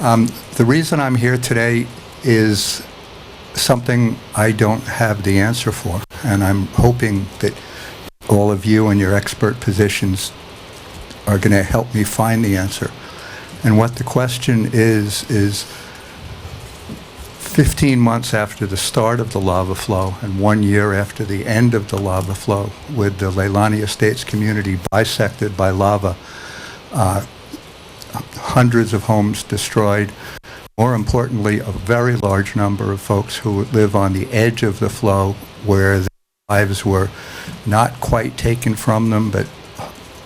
The reason I'm here today is something I don't have the answer for, and I'm hoping that all of you in your expert positions are going to help me find the answer. And what the question is 15 months after the start of the lava flow and 1 year after the end of the lava flow, with the Leilani Estates community bisected by lava, hundreds of homes destroyed, more importantly, a very large number of folks who live on the edge of the flow where their lives were not quite taken from them, but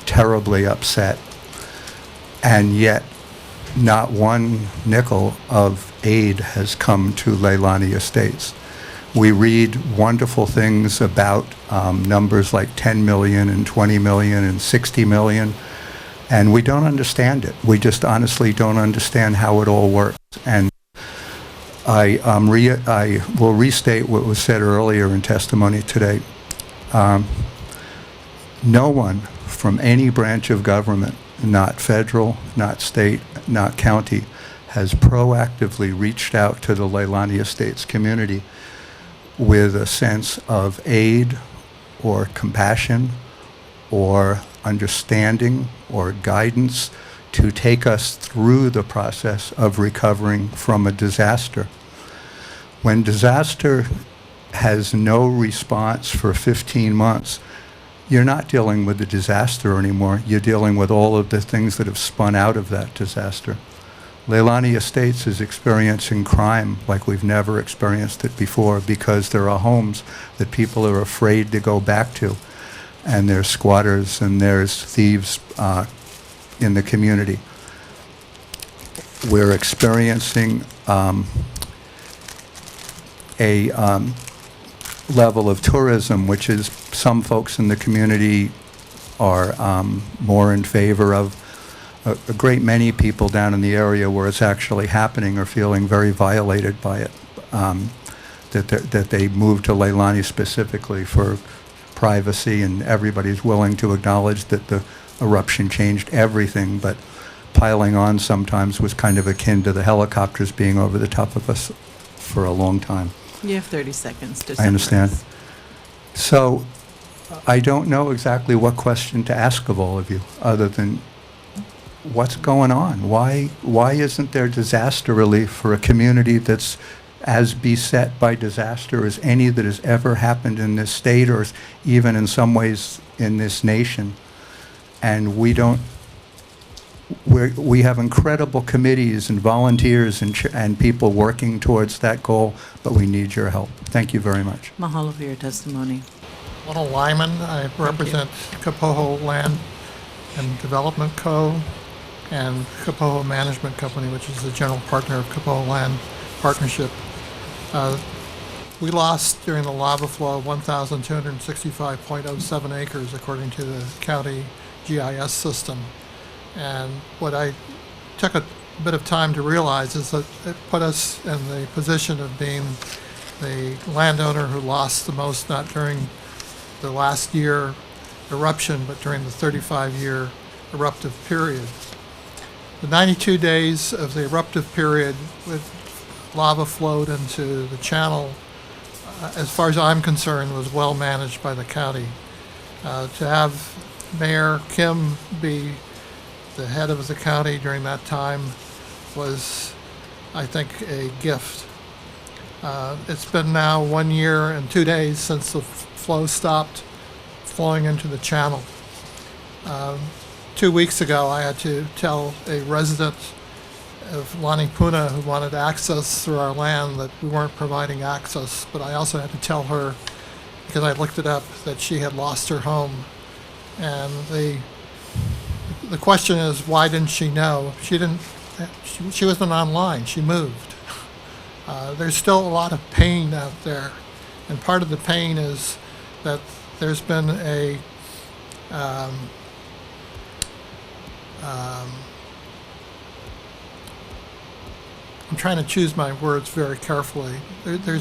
terribly upset. And yet, not one nickel of aid has come to Leilani Estates. We read wonderful things about numbers like 10 million and 20 million and 60 million, and we don't understand it. We just honestly don't understand how it all works. And I will restate what was said earlier in testimony today. No one from any branch of government, not federal, not state, not county, has proactively reached out to the Leilani Estates community with a sense of aid or compassion or understanding or guidance to take us through the process of recovering from a disaster. When disaster has no response for 15 months, you're not dealing with the disaster anymore. You're dealing with all of the things that have spun out of that disaster. Leilani Estates is experiencing crime like we've never experienced it before, because there are homes that people are afraid to go back to, and there's squatters and there's thieves in the community. We're experiencing a level of tourism which is, some folks in the community are more in favor of. A great many people down in the area where it's actually happening are feeling very violated by it, that they moved to Leilani specifically for privacy, and everybody's willing to acknowledge that the eruption changed everything, but piling on sometimes was kind of akin to the helicopters being over the top of us for a long time. You have 30 seconds to summarize. I understand. So I don't know exactly what question to ask of all of you, other than what's going on? Why isn't there disaster relief for a community that's as beset by disaster as any that has ever happened in this state, or even in some ways in this nation? And we have incredible committees and volunteers and people working towards that goal, but we need your help. Thank you very much. Mahalo for your testimony. Little Lyman, I represent Kapoho Land and Development Co. and Kapoho Management Company, which is the general partner of Kapoho Land Partnership. We lost during the lava flow 1,265.07 acres according to the county GIS system. And what I took a bit of time to realize is that it put us in the position of being the landowner who lost the most, not during the last year eruption, but during the 35-year eruptive period. The 92 days of the eruptive period with lava flowed into the channel, as far as I'm concerned, was well managed by the county. To have Mayor Kim be the head of the county during that time was, I think, a gift. It's been now 1 year and 2 days since the flow stopped flowing into the channel. 2 weeks ago, I had to tell a resident of Lani Puna who wanted access through our land that we weren't providing access, but I also had to tell her, because I looked it up, that she had lost her home. And the question is, why didn't she know? She wasn't online, she moved. There's still a lot of pain out there, and part of the pain is that there's been a I'm trying to choose my words very carefully. There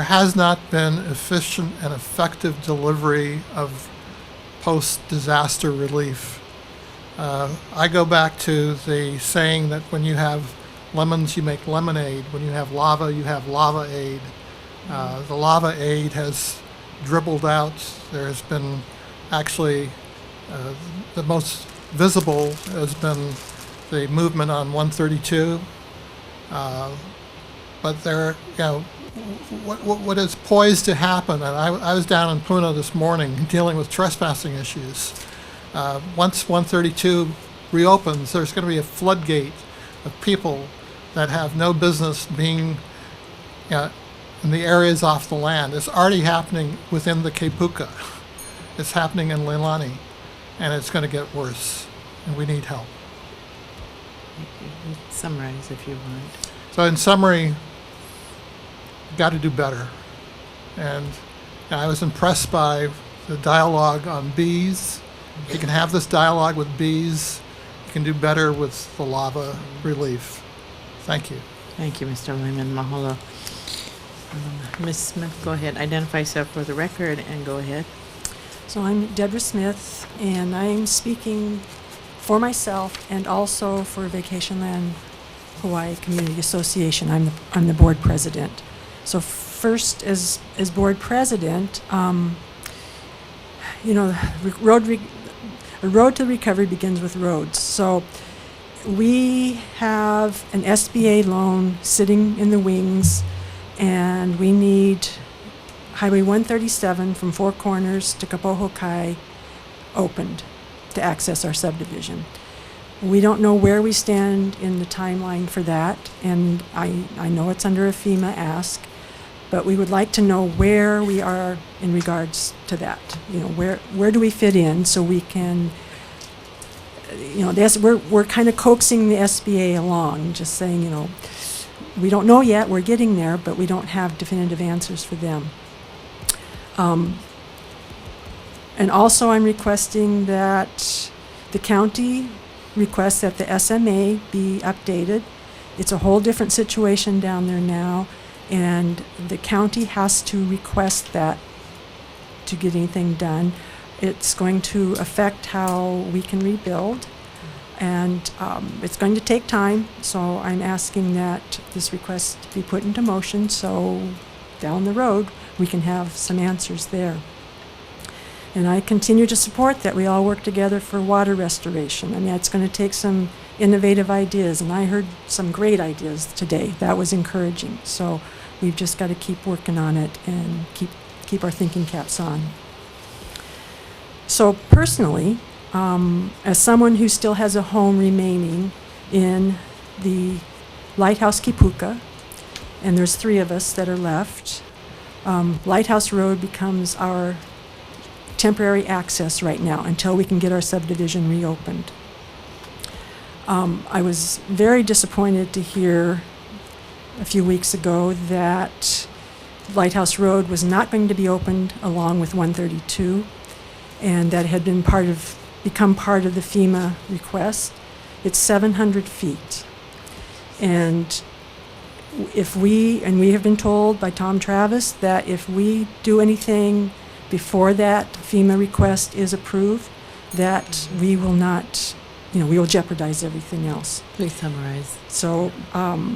has not been efficient and effective delivery of post-disaster relief. I go back to the saying that when you have lemons, you make lemonade. When you have lava, you have lava aid. The lava aid has dribbled out. There has been actually the most visible has been the movement on 132. But there, what is poised to happen, and I was down in Puna this morning dealing with trespassing issues. Once 132 reopens, there's going to be a floodgate of people that have no business being in the areas off the land. It's already happening within the Kepuka. It's happening in Leilani, and it's going to get worse, and we need help. Summarize if you want. So in summary, got to do better. And I was impressed by the dialogue on bees. If you can have this dialogue with bees, you can do better with the lava relief. Thank you. Thank you, Mr. Lyman. Mahalo. Ms. Smith, go ahead. Identify yourself for the record and go ahead. So I'm Deborah Smith, and I'm speaking for myself and also for Vacation Land Hawaii Community Association. I'm the board president. So first, as board president, a road to recovery begins with roads. So we have an SBA loan sitting in the wings, and we need Highway 137 from Four Corners to Kapohokai opened to access our subdivision. We don't know where we stand in the timeline for that, and I know it's under a FEMA ask, but we would like to know where we are in regards to that. Where do we fit in so we can, we're kind of coaxing the SBA along, just saying, we don't know yet, we're getting there, but we don't have definitive answers for them. And also I'm requesting that the county requests that the SMA be updated. It's a whole different situation down there now, and the county has to request that to get anything done. It's going to affect how we can rebuild, and it's going to take time, so I'm asking that this request be put into motion so down the road we can have some answers there. And I continue to support that we all work together for water restoration. I mean, it's going to take some innovative ideas, and I heard some great ideas today. That was encouraging. So we've just got to keep working on it and keep our thinking caps on. So personally, as someone who still has a home remaining in the Lighthouse Kipuka, and there's 3 of us that are left, Lighthouse Road becomes our temporary access right now until we can get our subdivision reopened. I was very disappointed to hear a few weeks ago that Lighthouse Road was not going to be opened along with 132, and that had been become part of the FEMA request. It's 700 feet. And we have been told by Tom Travis that if we do anything before that FEMA request is approved, that we will not, we will jeopardize everything else. Please summarize. So I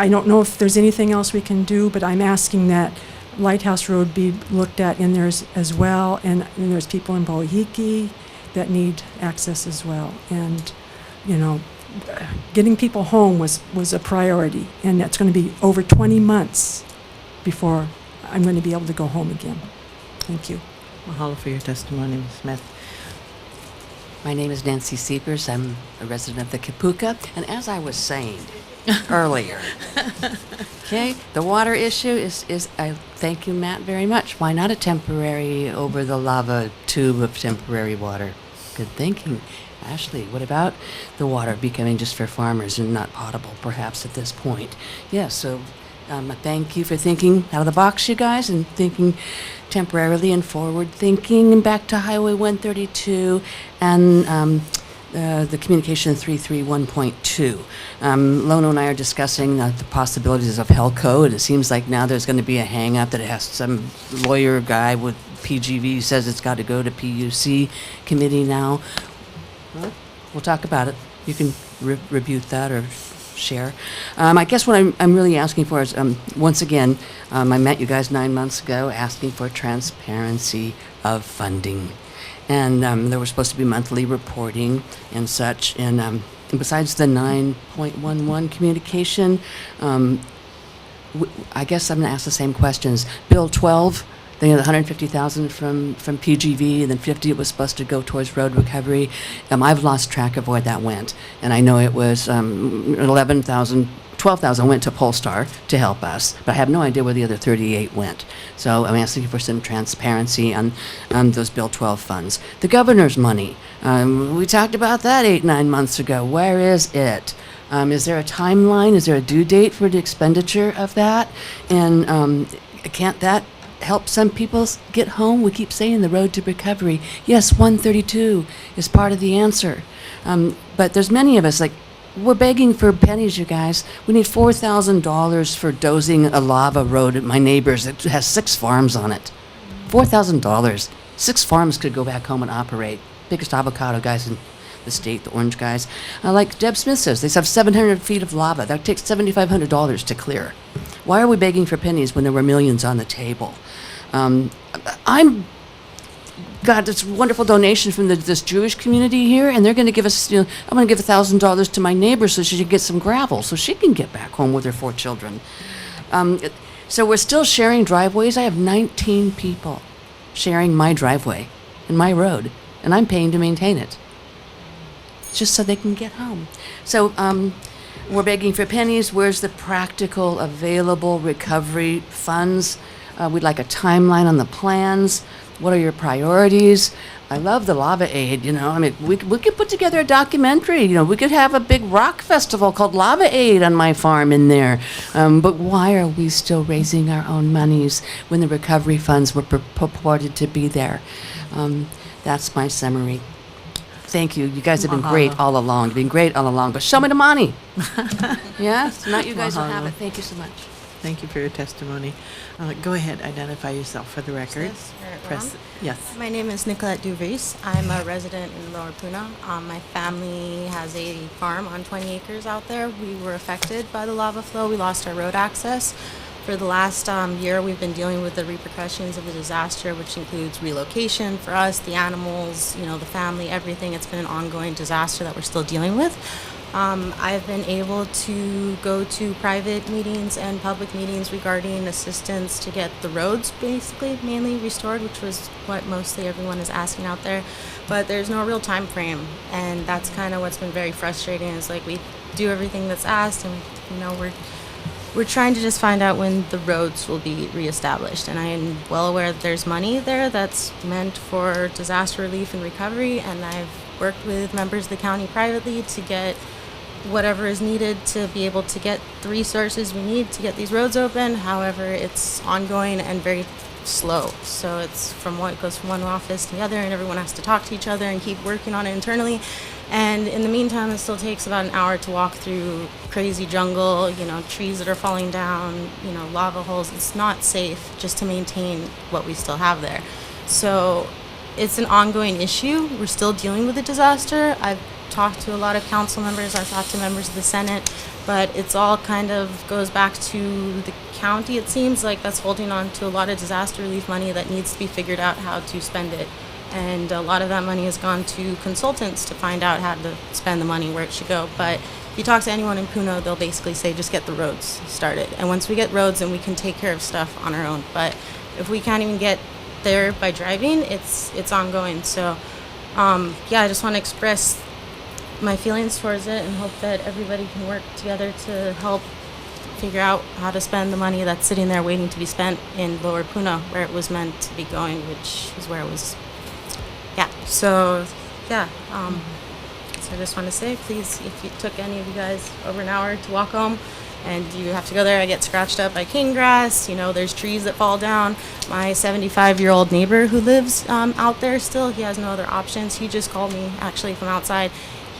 don't know if there's anything else we can do, but I'm asking that Lighthouse Road be looked at in there as well, and there's people in Poahiki that need access as well. And, getting people home was a priority, and that's going to be over 20 months before I'm going to be able to go home again. Thank you. Mahalo for your testimony, Ms. Smith. My name is Nancy Seepers. I'm a resident of the Kipuka. And as I was saying earlier, okay, the water issue is I thank you, Matt, very much. Why not a temporary over the lava tube of temporary water? Good thinking. Ashley, what about the water becoming just for farmers and not potable, perhaps, at this point? Yes, so thank you for thinking out of the box, you guys, and thinking temporarily and forward thinking, and back to Highway 132 and the communication 331.2. Lono and I are discussing the possibilities of Hell Code. It seems like now there's going to be a hang-up that it has some lawyer guy with PGV says it's got to go to PUC committee now. Well, we'll talk about it. You can rebuke that or share. I guess what I'm really asking for is, once again, I met you guys 9 months ago asking for transparency of funding. And there was supposed to be monthly reporting and such. And besides the 9.11 communication, I guess I'm going to ask the same questions. Bill 12, they had 150,000 from PGV, and then 50 it was supposed to go towards road recovery. I've lost track of where that went, and I know it was 11,000, 12,000 went to Polestar to help us, but I have no idea where the other 38 went. So I'm asking for some transparency on those Bill 12 funds. The governor's money, we talked about that 8-9 months ago. Where is it? Is there a timeline? Is there a due date for the expenditure of that? And can't that help some people get home? We keep saying the road to recovery. Yes, 132 is part of the answer. But there's many of us, like, we're begging for pennies, you guys. We need $4,000 for dozing a lava road at my neighbor's that has 6 farms on it. $4,000. 6 farms could go back home and operate. Biggest avocado guys in the state, the orange guys. Like Deb Smith says, they have 700 feet of lava. That takes $7,500 to clear. Why are we begging for pennies when there were millions on the table? I'm got this wonderful donation from this Jewish community here, and they're going to give us, I'm going to give $1,000 to my neighbor so she can get some gravel so she can get back home with her 4 children. So we're still sharing driveways. I have 19 people sharing my driveway and my road, and I'm paying to maintain it just so they can get home. So we're begging for pennies. Where's the practical available recovery funds? We'd like a timeline on the plans. What are your priorities? I love the lava aid, I mean, we could put together a documentary, we could have a big rock festival called Lava Aid on my farm in there. But why are we still raising our own monies when the recovery funds were purported to be there? That's my summary. Thank you. You guys have been great all along. You've been great all along, but show me the money. Yes? Not you guys will have it. Thank you so much. Thank you for your testimony. Go ahead, identify yourself for the record. Yes, Press. Yes. My name is Nicolette Duvries. I'm a resident in Lower Puna. My family has a farm on 20 acres out there. We were affected by the lava flow. We lost our road access. For the last year, we've been dealing with the repercussions of the disaster, which includes relocation for us, the animals, the family, everything. It's been an ongoing disaster that we're still dealing with. I've been able to go to private meetings and public meetings regarding assistance to get the roads basically mainly restored, which was what mostly everyone is asking out there. But there's no real time frame, and that's kind of what's been very frustrating. Is like we do everything that's asked, and we're trying to just find out when the roads will be reestablished. And I am well aware that there's money there that's meant for disaster relief and recovery, and I've worked with members of the county privately to get whatever is needed to be able to get the resources we need to get these roads open. However, it's ongoing and very slow. So it's it goes from one office to the other, and everyone has to talk to each other and keep working on it internally. And in the meantime, it still takes about an hour to walk through crazy jungle, trees that are falling down, lava holes. It's not safe just to maintain what we still have there. So it's an ongoing issue. We're still dealing with the disaster. I've talked to a lot of council members. I've talked to members of the Senate, but it's all kind of goes back to the county. It seems like that's holding on to a lot of disaster relief money that needs to be figured out how to spend it. And a lot of that money has gone to consultants to find out how to spend the money where it should go. But if you talk to anyone in Puno, they'll basically say, just get the roads started. And once we get roads, then we can take care of stuff on our own. But if we can't even get there by driving, it's ongoing. So I just want to express my feelings towards it and hope that everybody can work together to help figure out how to spend the money that's sitting there waiting to be spent in Lower Puna, where it was meant to be going, which is where it was. So I just want to say, please, if it took any of you guys over an hour to walk home and you have to go there, I get scratched up by king grass, there's trees that fall down. My 75-year-old neighbor who lives out there still, he has no other options. He just called me actually from outside.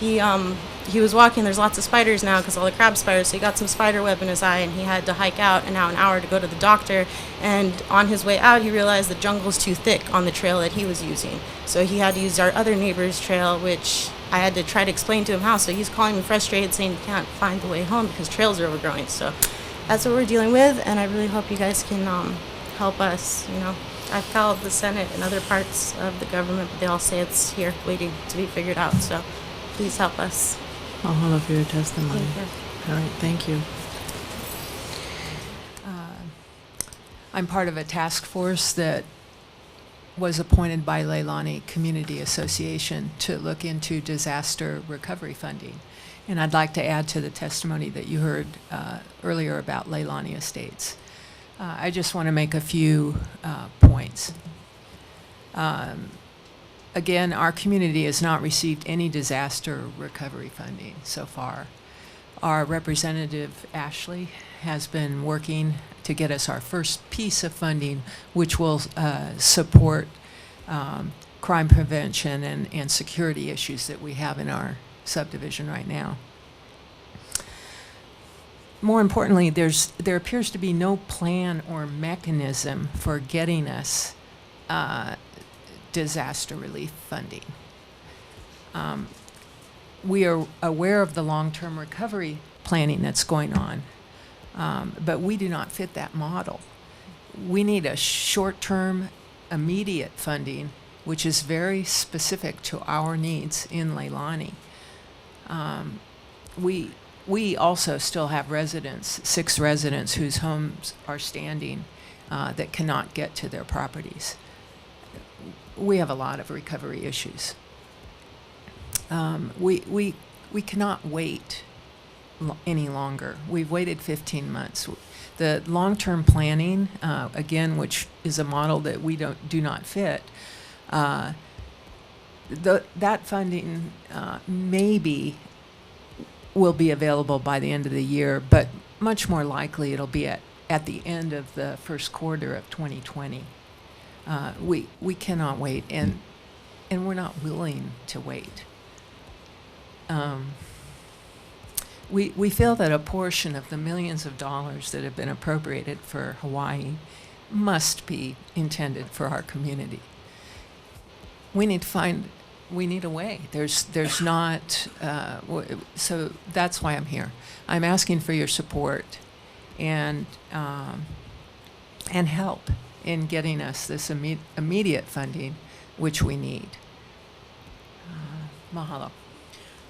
he was walking. There's lots of spiders now because all the crab spiders. So he got some spider web in his eye, and he had to hike out and now an hour to go to the doctor. And on his way out, he realized the jungle's too thick on the trail that he was using. So he had to use our other neighbor's trail, which I had to try to explain to him how. So he's calling me frustrated, saying he can't find the way home because trails are overgrowing. So that's what we're dealing with, and I really hope you guys can help us. You know, I've called the Senate and other parts of the government, but they all say it's here waiting to be figured out. So please help us. Mahalo for your testimony. Thank you. All right, thank you. I'm part of a task force that was appointed by Leilani Community Association to look into disaster recovery funding. And I'd like to add to the testimony that you heard earlier about Leilani Estates. I just want to make a few points. Again, our community has not received any disaster recovery funding so far. Our representative, Ashley, has been working to get us our first piece of funding, which will support crime prevention and security issues that we have in our subdivision right now. More importantly, there appears to be no plan or mechanism for getting us disaster relief funding. We are aware of the long-term recovery planning that's going on, but we do not fit that model. We need a short-term, immediate funding, which is very specific to our needs in Leilani. We also still have residents, 6 residents whose homes are standing that cannot get to their properties. We have a lot of recovery issues. We cannot wait any longer. We've waited 15 months. The long-term planning, again, which is a model that we do not fit, that funding maybe will be available by the end of the year, but much more likely it'll be at the end of the first quarter of 2020. We cannot wait, and we're not willing to wait. We feel that a portion of the millions of dollars that have been appropriated for Hawaii must be intended for our community. We need a way. There's not, so that's why I'm here. I'm asking for your support and help in getting us this immediate funding, which we need. Mahalo.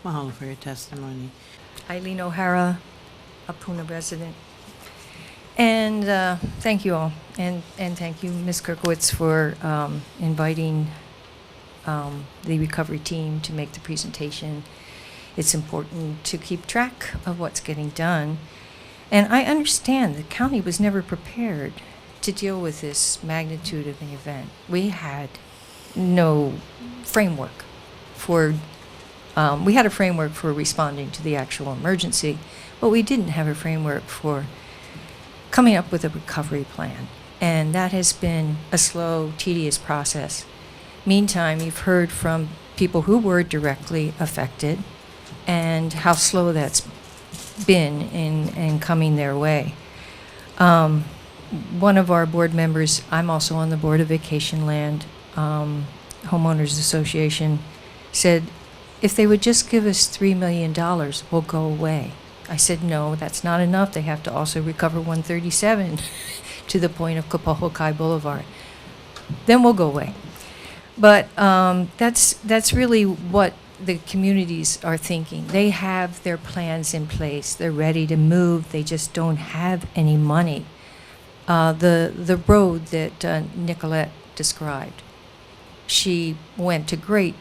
Mahalo for your testimony. Eileen O'Hara, a Puna resident. And thank you all. And thank you, Ms. Kirkowitz, for inviting the recovery team to make the presentation. It's important to keep track of what's getting done. And I understand the county was never prepared to deal with this magnitude of an event. We had no framework for we had a framework for responding to the actual emergency, but we didn't have a framework for coming up with a recovery plan. And that has been a slow, tedious process. Meantime, you've heard from people who were directly affected and how slow that's been in coming their way. One of our board members, I'm also on the board of Vacation Land Homeowners Association, said, if they would just give us $3 million, we'll go away. I said, no, that's not enough. They have to also recover 137 to the point of Kapohokai Boulevard. Then we'll go away. But that's really what the communities are thinking. They have their plans in place. They're ready to move. They just don't have any money. The road that Nicolette described, she went to great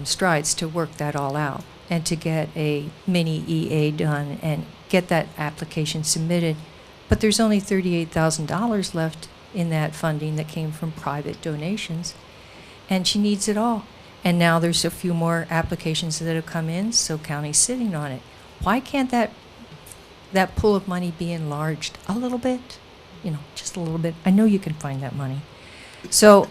strides to work that all out and to get a mini EA done and get that application submitted. But there's only $38,000 left in that funding that came from private donations, and she needs it all. And now there's a few more applications that have come in, so county's sitting on it. Why can't that pool of money be enlarged a little bit? You know, just a little bit. I know you can find that money. So,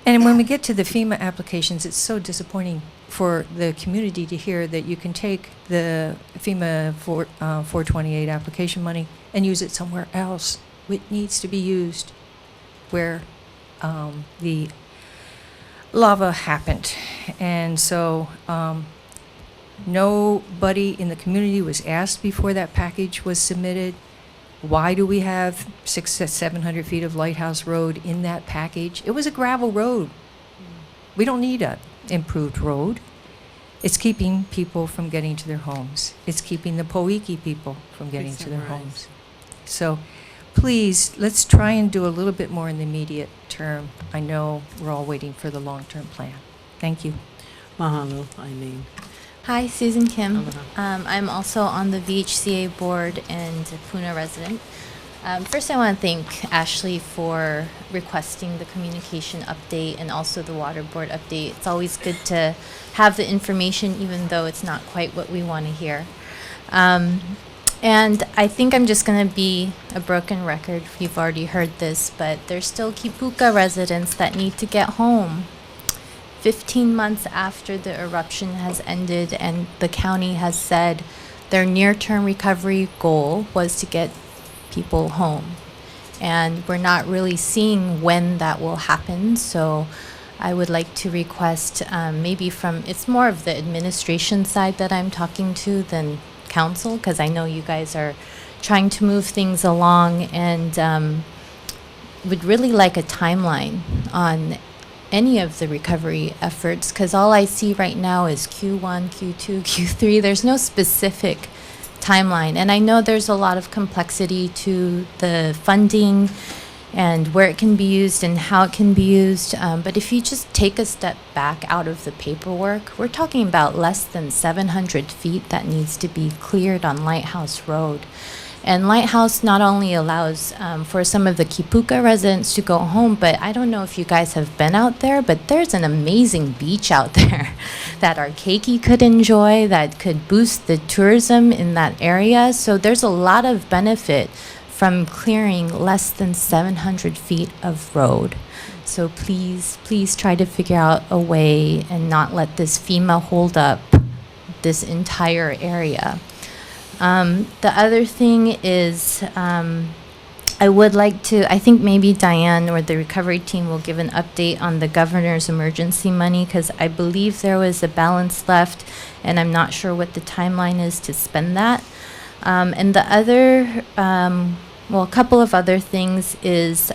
And when we get to the FEMA applications, it's so disappointing for the community to hear that you can take the FEMA 428 application money and use it somewhere else. It needs to be used where the lava happened. And so nobody in the community was asked before that package was submitted. Why do we have 600 to 700 feet of Lighthouse Road in that package? It was a gravel road. We don't need a improved road. It's keeping people from getting to their homes. It's keeping the Poiki people from getting to their homes. So please, let's try and do a little bit more in the immediate term. I know we're all waiting for the long-term plan. Thank you. Mahalo, Eileen. Hi, Susan Kim. Aloha. I'm also on the VHCA board and a Puna resident. First, I want to thank Ashley for requesting the communication update and also the water board update. It's always good to have the information, even though it's not quite what we want to hear. And I think I'm just going to be a broken record. You've already heard this, but there's still Kipuka residents that need to get home. 15 months after the eruption has ended and the county has said their near-term recovery goal was to get people home. And we're not really seeing when that will happen, so I would like to request maybe from, it's more of the administration side that I'm talking to than council, because I know you guys are trying to move things along, and would really like a timeline on any of the recovery efforts, because all I see right now is Q1, Q2, Q3. There's no specific timeline. And I know there's a lot of complexity to the funding and where it can be used and how it can be used. But if you just take a step back out of the paperwork, we're talking about less than 700 feet that needs to be cleared on Lighthouse Road. And Lighthouse not only allows for some of the Kipuka residents to go home, but I don't know if you guys have been out there, but there's an amazing beach out there that our keiki could enjoy, that could boost the tourism in that area. So there's a lot of benefit from clearing less than 700 feet of road. So please, please try to figure out a way and not let this FEMA hold up this entire area. The other thing is, I would like to, I think maybe Diane or the recovery team will give an update on the governor's emergency money, because I believe there was a balance left, and I'm not sure what the timeline is to spend that. And the other, well, a couple of other things is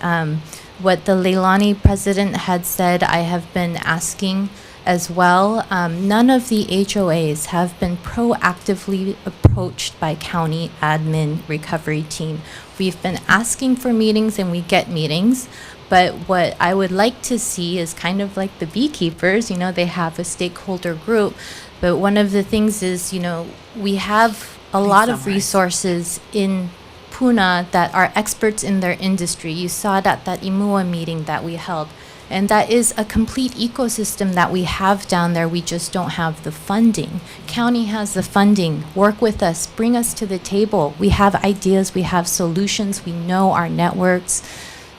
what the Leilani president had said. I have been asking as well. None of the HOAs have been proactively approached by county admin recovery team. We've been asking for meetings and we get meetings, but what I would like to see is kind of like the beekeepers, you know, they have a stakeholder group, but one of the things is, you know, we have a lot of resources in Puna that are experts in their industry. You saw it at that IMUA meeting that we held. And that is a complete ecosystem that we have down there. We just don't have the funding. County has the funding. Work with us. Bring us to the table. We have ideas. We have solutions. We know our networks.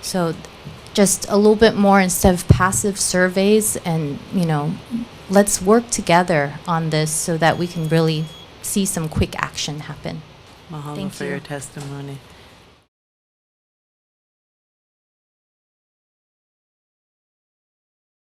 So just a little bit more instead of passive surveys, and, you know, let's work together on this so that we can really see some quick action happen. Mahalo Thank for you. your testimony.